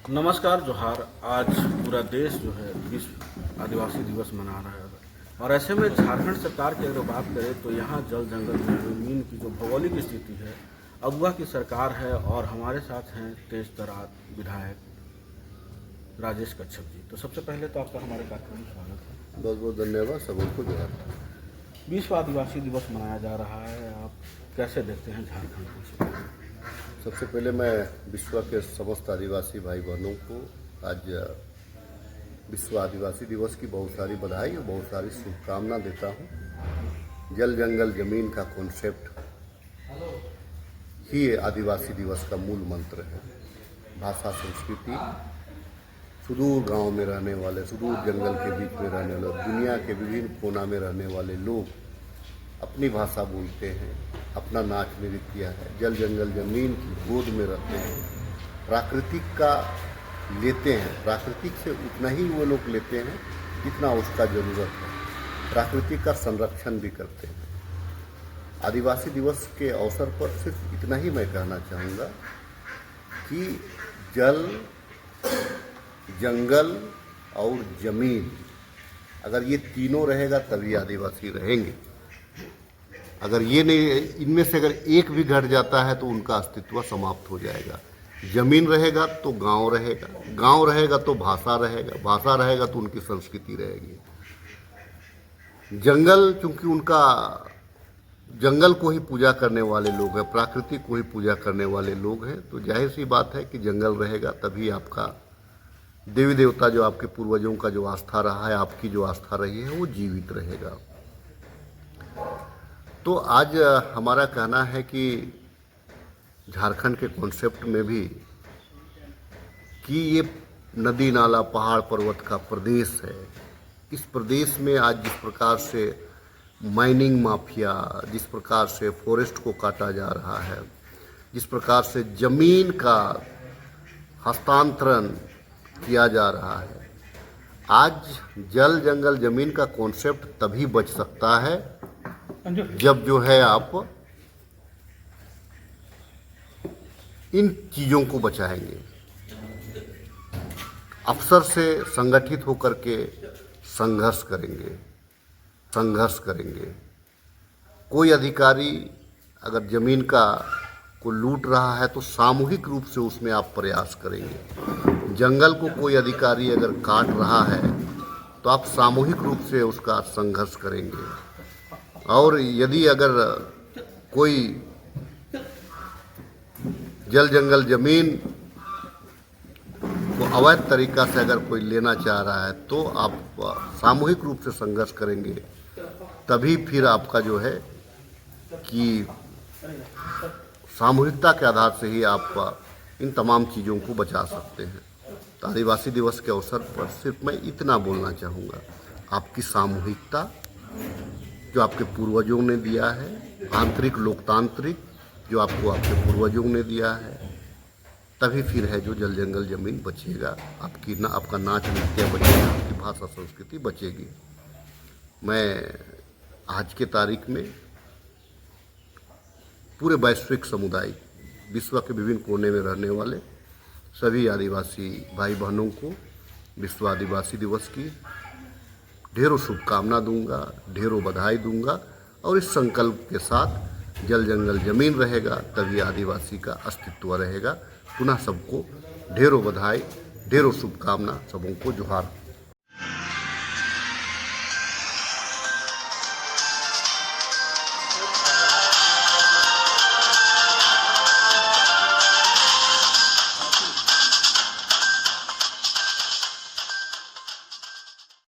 नमस्कार जोहार। आज पूरा देश जो है विश्व आदिवासी दिवस मना रहा है और ऐसे में झारखंड सरकार की अगर बात करें तो यहाँ जल जंगल जमीन की जो भौगोलिक स्थिति है, अगुआ की सरकार है और हमारे साथ हैं तेज तरार विधायक राजेश कच्छप जी। तो सबसे पहले तो आपका हमारे कार्यक्रम में स्वागत है। बहुत बहुत धन्यवाद सबको जोहार। विश्व आदिवासी दिवस मनाया जा रहा है, आप कैसे देखते हैं झारखंड को? सबसे पहले मैं विश्व के समस्त आदिवासी भाई बहनों को आज विश्व आदिवासी दिवस की बहुत सारी बधाई और बहुत सारी शुभकामना देता हूँ। जल जंगल जमीन का कॉन्सेप्ट ही आदिवासी दिवस का मूल मंत्र है। भाषा संस्कृति, सुदूर गांव में रहने वाले, सुदूर जंगल के बीच में रहने वाले, दुनिया के विभिन्न कोना में रहने वाले लोग अपनी भाषा बोलते हैं, अपना नाच नृत्य है, जल जंगल जमीन की गोद में रहते हैं, प्राकृतिक का लेते हैं। प्राकृतिक से उतना ही वो लोग लेते हैं जितना उसका ज़रूरत है। प्राकृतिक का संरक्षण भी करते हैं। आदिवासी दिवस के अवसर पर सिर्फ इतना ही मैं कहना चाहूँगा कि जल, जंगल और जमीन, अगर ये तीनों रहेगा तभी आदिवासी रहेंगे। अगर ये नहीं, इनमें से अगर एक भी घट जाता है तो उनका अस्तित्व समाप्त हो जाएगा। जमीन रहेगा तो गांव रहेगा, गांव रहेगा तो भाषा रहेगा, भाषा रहेगा तो उनकी संस्कृति रहेगी। जंगल, चूंकि उनका जंगल को ही पूजा करने वाले लोग हैं, प्रकृति को ही पूजा करने वाले लोग हैं, तो जाहिर सी बात है कि जंगल रहेगा तभी आपका देवी देवता, जो आपके पूर्वजों का जो आस्था रहा है, आपकी जो आस्था रही है, वो जीवित रहेगा। तो आज हमारा कहना है कि झारखंड के कॉन्सेप्ट में भी कि ये नदी नाला पहाड़ पर्वत का प्रदेश है। इस प्रदेश में आज जिस प्रकार से माइनिंग माफिया, जिस प्रकार से फॉरेस्ट को काटा जा रहा है, जिस प्रकार से जमीन का हस्तांतरण किया जा रहा है, आज जल जंगल जमीन का कॉन्सेप्ट तभी बच सकता है जब जो है आप इन चीज़ों को बचाएंगे। अफसर से संगठित होकर के संघर्ष करेंगे। कोई अधिकारी अगर ज़मीन का को लूट रहा है तो सामूहिक रूप से उसमें आप प्रयास करेंगे। जंगल को कोई अधिकारी अगर काट रहा है तो आप सामूहिक रूप से उसका संघर्ष करेंगे। और यदि अगर कोई जल जंगल जमीन को अवैध तरीका से अगर कोई लेना चाह रहा है तो आप सामूहिक रूप से संघर्ष करेंगे, तभी फिर आपका जो है कि सामूहिकता के आधार से ही आप इन तमाम चीज़ों को बचा सकते हैं। तो आदिवासी दिवस के अवसर पर सिर्फ मैं इतना बोलना चाहूँगा, आपकी सामूहिकता जो आपके पूर्वजों ने दिया है, आंतरिक लोकतांत्रिक जो आपको आपके पूर्वजों ने दिया है, तभी फिर है जो जल जंगल जमीन बचेगा। आपका नाच नृत्य बचेगा, आपकी भाषा संस्कृति बचेगी। मैं आज के तारीख में पूरे वैश्विक समुदाय, विश्व के विभिन्न कोने में रहने वाले सभी आदिवासी भाई बहनों को विश्व आदिवासी दिवस की ढेरों शुभकामना दूंगा, ढेरों बधाई दूंगा। और इस संकल्प के साथ जल जंगल जमीन रहेगा तभी आदिवासी का अस्तित्व रहेगा। पुनः सबको ढेरों बधाई, ढेरों शुभकामना, सबों को जोहार।